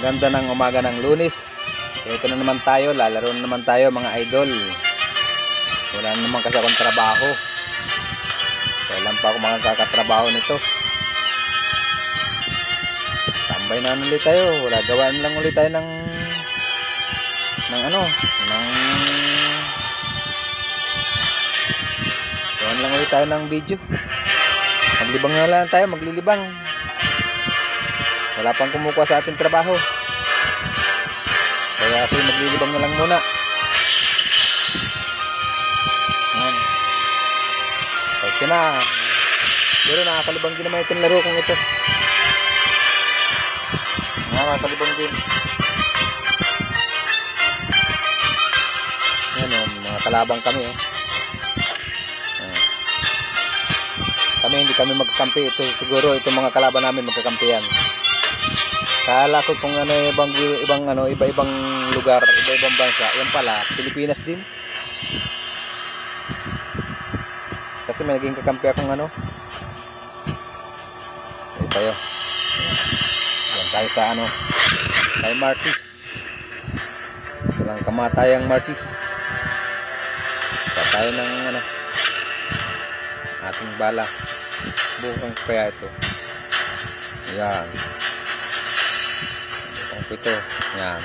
Ganda ng umaga ng Lunes. Ito na naman tayo, lalaro na naman tayo mga idol. Wala na naman kasi akong trabaho. Kailan pa ako makakatrabaho nito? Tambay na ulit tayo. Wala, gawaan lang ulit tayo ng gawaan lang ulit tayo ng video. Maglibang na lang tayo, maglilibang. Wala pang kumukuha sa ating trabaho. Kaya ako maglilibang na lang muna. Ayan. Kasi na. Pero nakakalibang din naman itong laro kong ito. Nakakalibang din. Ayan o, mga kalabang kami o. Kami hindi kami magkakampi. Ito siguro itong mga kalaban namin magkakampihan. Kala ko kung iba-ibang lugar, iba-ibang bansa. Yan pala, Pilipinas din. Kasi may naging kakampi akong Ayan tayo. Yan tayo sa kay Martis. Walang kamatayang Martis. Tayo ng ating bala. Bukang kaya ito. Yan. Ito, yan.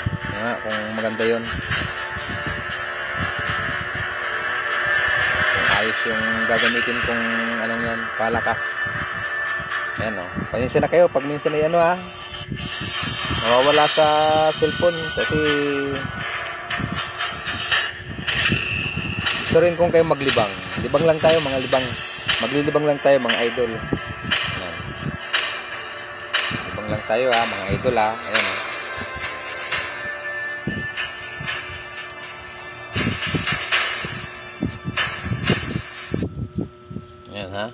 Kung maganda yun, kung ayos yung gagamitin kung yan, palakas. Yan o. Pasensya na kayo pag minsan ay nawawala sa cellphone kasi gusto rin kung kayo maglibang. Libang lang tayo mga libang. Maglilibang lang tayo mga idol. Yan. Libang lang tayo mga idol Ayan o. Ayan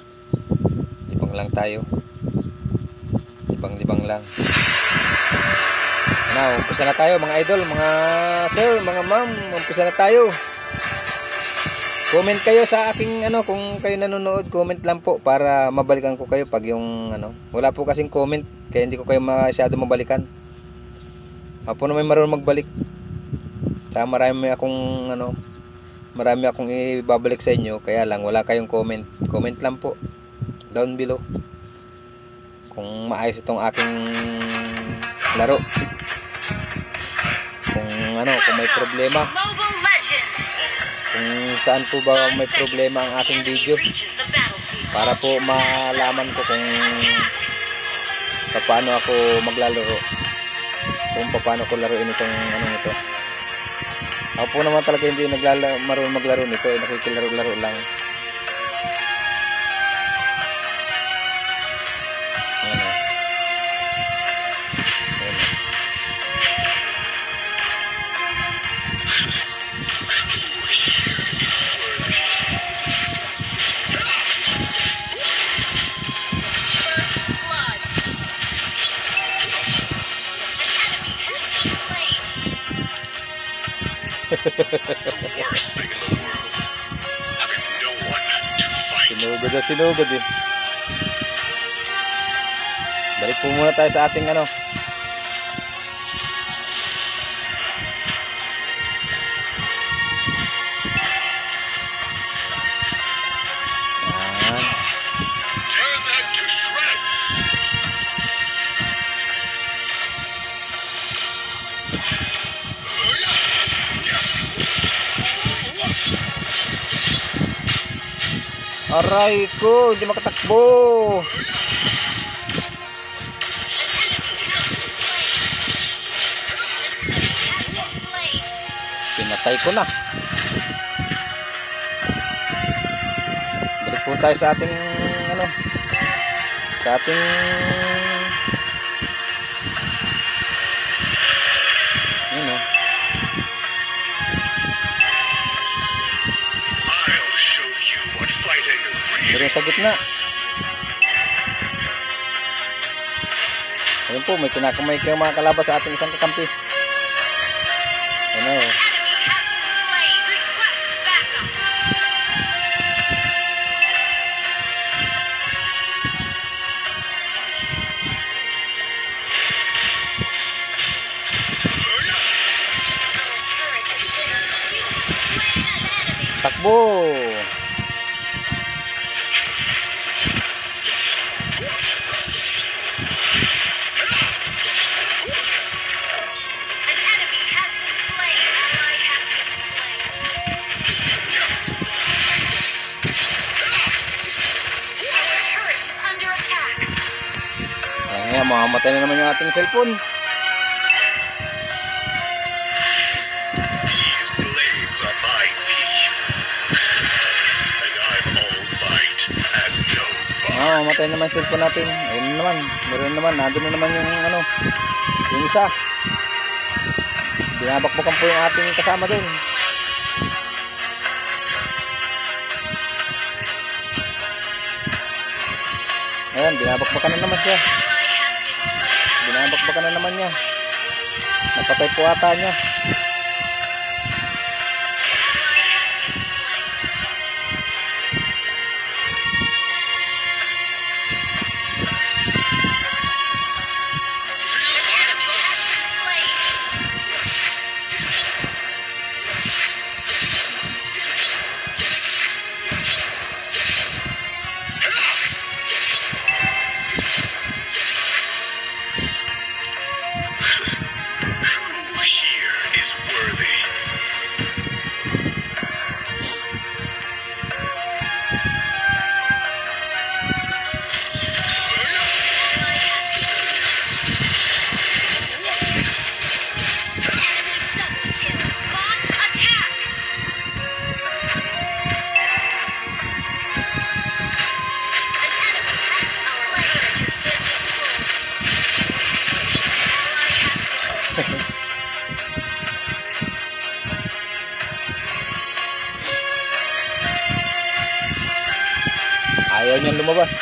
libang lang tayo. Libang lang. Umpisa na tayo mga idol, mga sir, mga ma'am. Umpisa na tayo. Comment kayo sa aking kung kayo nanonood, comment lang po para mabalikan ko kayo pag yung wala po kasing comment kaya hindi ko kayo masyado mabalikan. Ako po naman marunong magbalik. Saka marami akong ibabalik sa inyo, kaya lang wala kayong comment. Comment lang po down below kung maayos itong aking laro, kung may problema, kung saan po ba may problema ang aking video, para po malaman ko kung paano ako maglalaro, kung paano ko laruin itong ito. Ako po naman talaga hindi marunong maglaro nito, nakikilaro-laro lang. Sinugod eh. Balik po muna tayo sa ating aray ko, hindi makatakbo. Pinatay ko na. Balik po tayo sa ating sa ating pero sa gitna. Ayun po, may kinakamay kayong mga kalabas sa ating isang kakampi. Takbo. Ayan, mamamatay na naman yung ating cellphone. These blades are my teeth. And I'm all bite and no bark. Mamamatay naman yung cellphone natin. Ayun na naman. Meron naman. Nandun na naman yung ano. Yung isa. Binabakbakan po yung ating kasama doon. Ayan, binabakbakan na naman siya. Binabakbakan na naman niya. Napatay po ata niya. Ayaw niyang lumabas.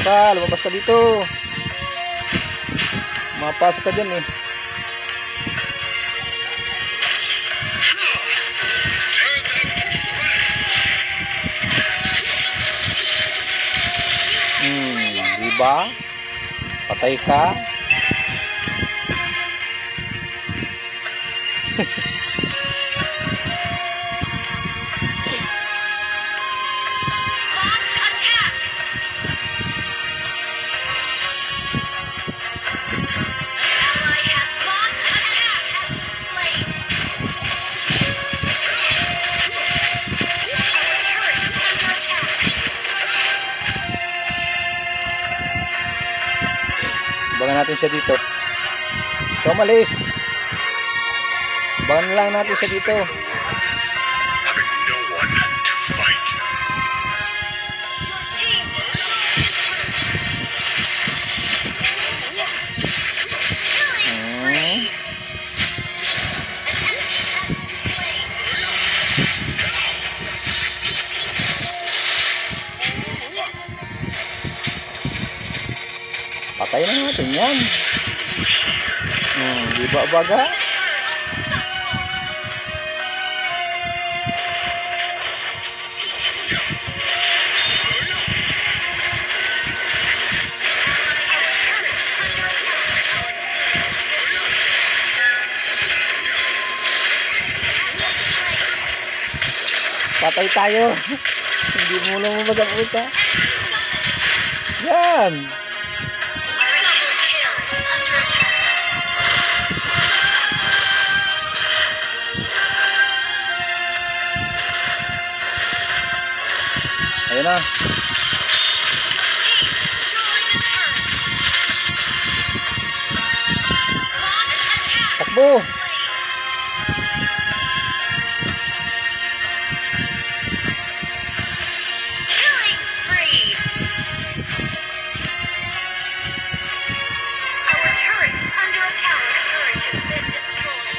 Tara, lumabas ka dito. Mapasok ka dyan eh. Diba? Patay ka. Abangan natin siya dito. Ikaw malis. Abangan lang natin siya dito. Patay na natin yan. Di ba baga? Patay tayo. Hindi mo lang mabaga-puta. Yan. Ayun na. Takbo. Killing spree. Our turret is under attack. Turret has been destroyed.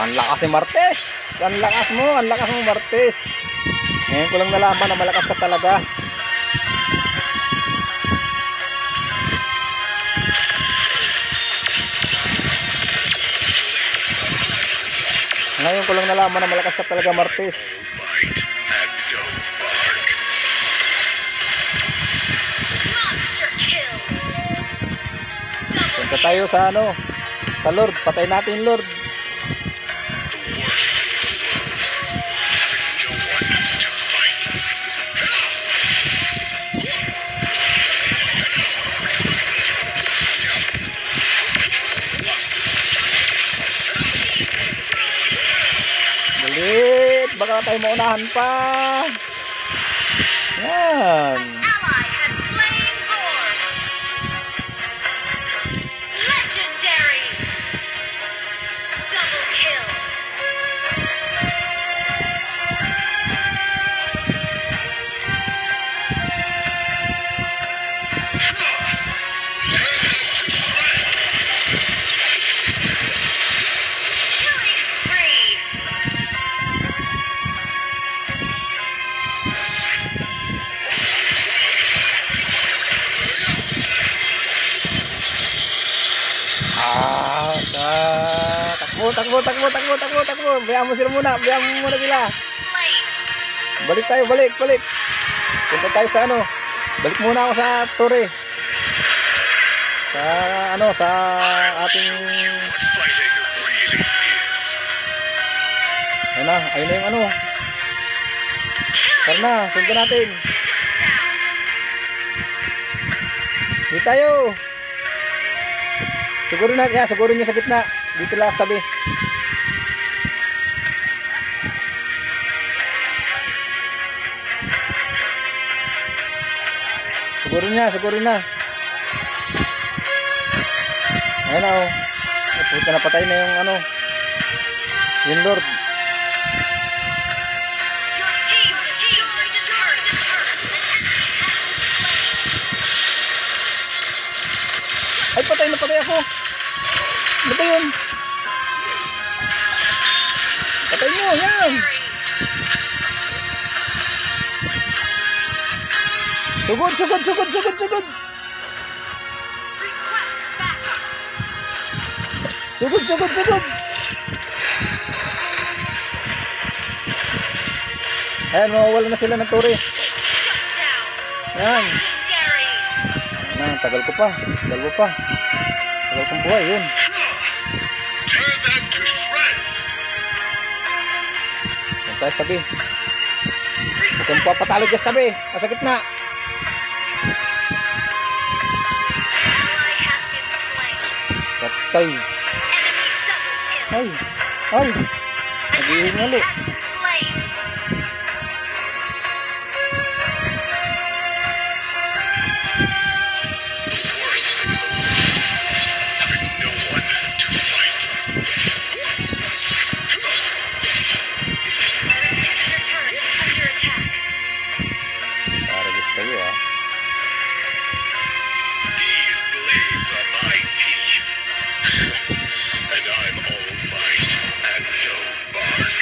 Ang lakas ni Martes. Ang lakas mo, Martes. Ngayon ko lang nalaman na malakas ka talaga. Ngayon ko lang nalaman na malakas ka talaga, Martes. Bite and don't bark. Monster kill. Double Punta tayo sa ano, sa Lord. Patay natin Lord. No one to fight. Galit. Baka tayo maunahan pa. Yan. ally has slain Gorg. Legendary. Double kill. Killing spree. Takbo. Bayaan mo sila muna. Sila. Slain. Balik tayo. Punta tayo sa ano. Balik muna ako sa Torre. Sa ating... What fighting really is. Ayun na yung ano. Tara na, sundan natin. Dito tayo. Siguro niya sa gitna. Dito lang sa tabi. Siguro na. Ayun na oh. Puta, napatay na yung ano. Yung Lord. Your team destroyed the turret. Ay, patay ako. Ano ba yun? Patay nyo, yan. Sugod. Request backup. Sugod. Ayan, mawawala na sila ng Torre. Shut down. Yan. Legendary. Tagal ko pa. Tagal kong buhay, yun. Tear them to shreds. Yan tayo sa tabi. Huwag kang papatalo dyan sa tabi. Nasa gitna. Ally has been slain. Patay. Enemy double kill. Ay. An Naghihingalo. enemy has been slain. Worst thing in the world. Having no one to fight. Your turret is under attack. Paragis kayo ah. These blades are my teeth. And I'm all bite and no bark.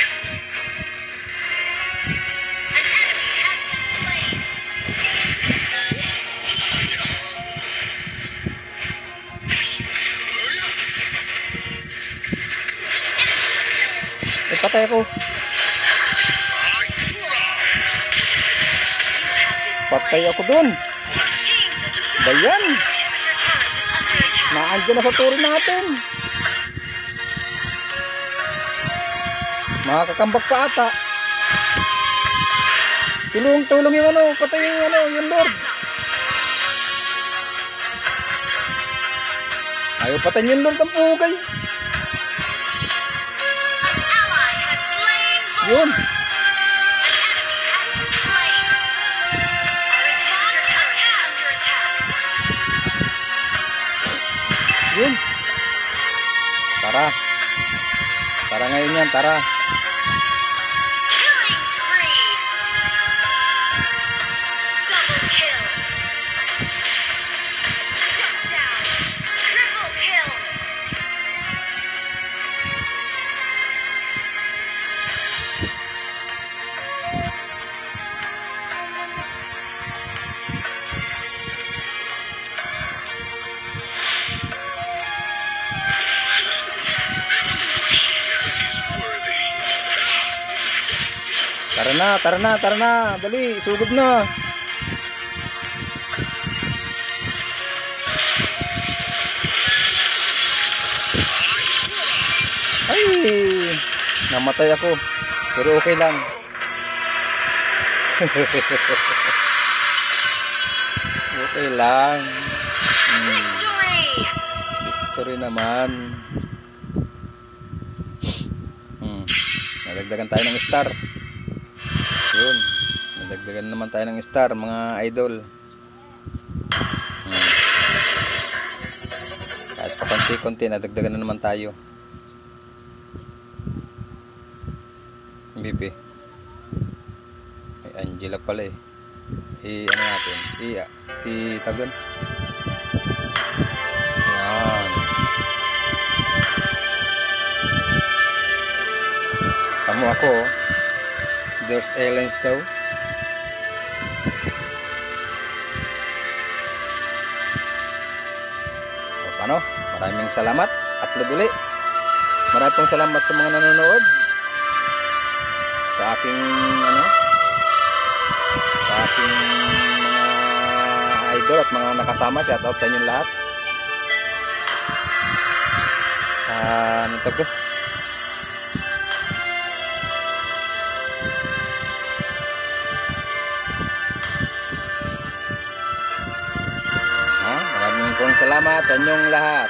An enemy has been slain. Ay, patay ako. I cry. Patay ako dun. Your team destroyed. Bayan. Your turret is under attack. Naandyan na sa Torre natin. Makakambak pa ata. Tulong yung ano. Patay yung ano. Yung Lord. Ayaw patayin yung Lord ang pugay. An ally has slain Lord. Yun. An enemy has been slain. Your turret is under attack. Yun. Tara. Tara ngayon yan. Tara. Killing spree. Double kill. Shut down. Triple kill. Tara na, tara na, tara na. Dali, sugod na. Ay, namatay ako. Pero okay lang. Okay lang. Victory! Victory naman. Nadagdagan tayo ng star. Yun. Nadagdagan naman tayo ng star, mga idol. Kahit pa konti-konti, nadagdagan na naman tayo. Bibi. Ay, Angela pala eh. Ano natin? Tagon. Yan. Tamo ako. Oh. There's aliens daw. O, paano? Maraming salamat. Upload uli. Maraming salamat sa mga nanonood. Sa aking sa aking mga idol at mga nakasama. Shout out sa inyong lahat. Ano to? Maraming pong salamat sa inyong lahat.